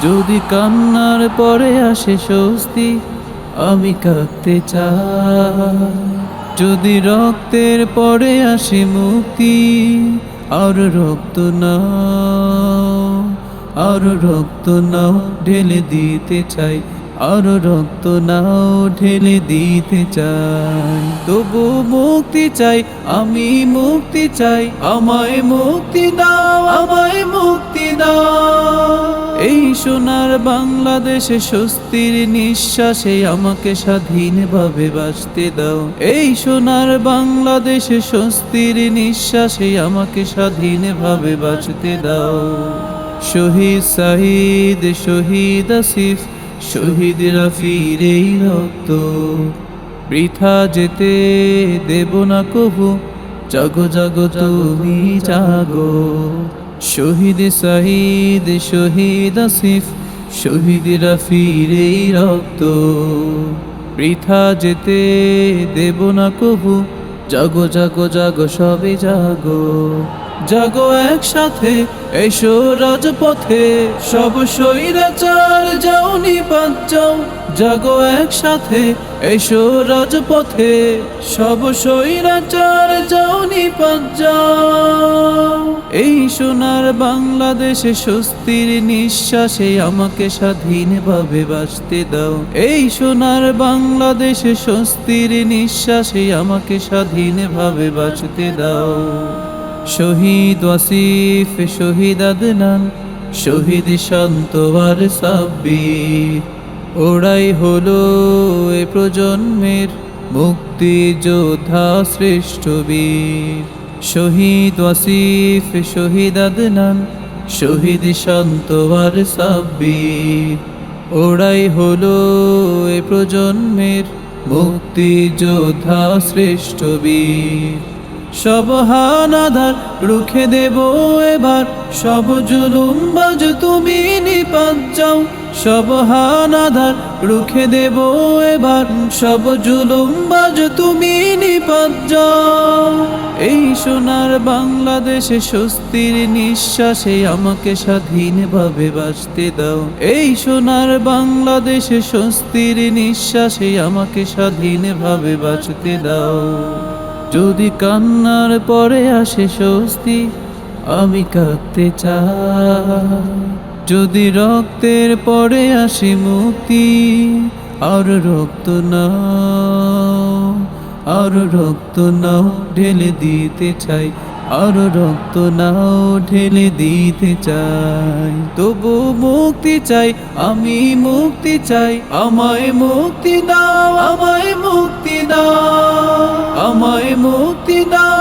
যদি কান্নার পরে আসে স্বস্তি, আমি কাঁদতে চাই। যদি রক্তের পরে আসে মুক্তি, আর রক্ত নাও, আর রক্ত নাও, ঢেলে দিতে চাই। আর রক্ত নাও, ঢেলে দিতে চাই। তবু মুক্তি চাই, আমি মুক্তি চাই। আমায় মুক্তি দাও, আমায় মুক্তি দাও। এই সোনার বাংলাদেশে স্বস্তির নিঃশ্বাসে আমাকে স্বাধীনভাবে বাঁচতে দাও। এই সোনার বাংলাদেশে স্বস্তির নিঃশ্বাসে আমাকে স্বাধীনভাবে বাঁচতে দাও। শহীদ সাহিদ, শহীদ আসিফ, শহীদ রাফির এই রক্ত বৃথা যেতে দেব না কভু। জাগো জাগো তুমি জাগো। শহীদ সাহিদ, শহীদ আসিফ, শহীদ রাফির এই রক্ত বৃথা যেতে দেব না কভু। জাগো জাগো জাগো সবে জাগো। জাগো একসাথে এসো রাজপথে, সব স্বৈরাচার যাও নিপাত যাও। জাগো একসাথে এসো রাজপথে, সব স্বৈরাচার যাও নিপাত যাও। এই সোনার বাংলাদেশে স্বস্তির নিঃশ্বাসে আমাকে স্বাধীনভাবে বাঁচতে দাও। এই সোনার বাংলাদেশে স্বস্তির নিঃশ্বাসে আমাকে স্বাধীনভাবে বাঁচতে দাও। শহীদ ওয়াসিফ, শহীদ আদনান, শহীদ শান্ত আর সাব্বির, ওরাই হলো এ প্রজন্মের মুক্তি যোদ্ধা শ্রেষ্ঠ বীর। শহীদ ওয়াসিফ, শহীদ আদনান, শহীদ শান্ত আর সাব্বির, ওরাই হলো এ প্রজন্মের মুক্তি যোদ্ধা শ্রেষ্ঠ বীর। সব হানাদার রুখে দেব এবার, সব জুলুমবাজ তুমি নিপাত যাও। সব হানাদার রুখে দেব এবার, সব জুলুমবাজ তুমি নিপাত যাও। এই সোনার বাংলাদেশে স্বস্তির নিঃশ্বাসে আমাকে স্বাধীনভাবে বাঁচতে দাও। এই সোনার বাংলাদেশে স্বস্তির নিঃশ্বাসে আমাকে স্বাধীনভাবে বাঁচতে দাও। যদি কান্নার পরে আসে স্বস্তি, আমি কাঁদতে চাই। যদি রক্তের পরে আসে মুক্তি, আর রক্ত নাও, আর রক্ত নাও, ঢেলে দিতে চাই। আর রক্ত নাও, ঢেলে দিতে চাই। তবু মুক্তি চাই, আমি মুক্তি চাই। আমায় মুক্তি দাও, আমায় মুক্তি দাও, আমায় মুক্তি দাও।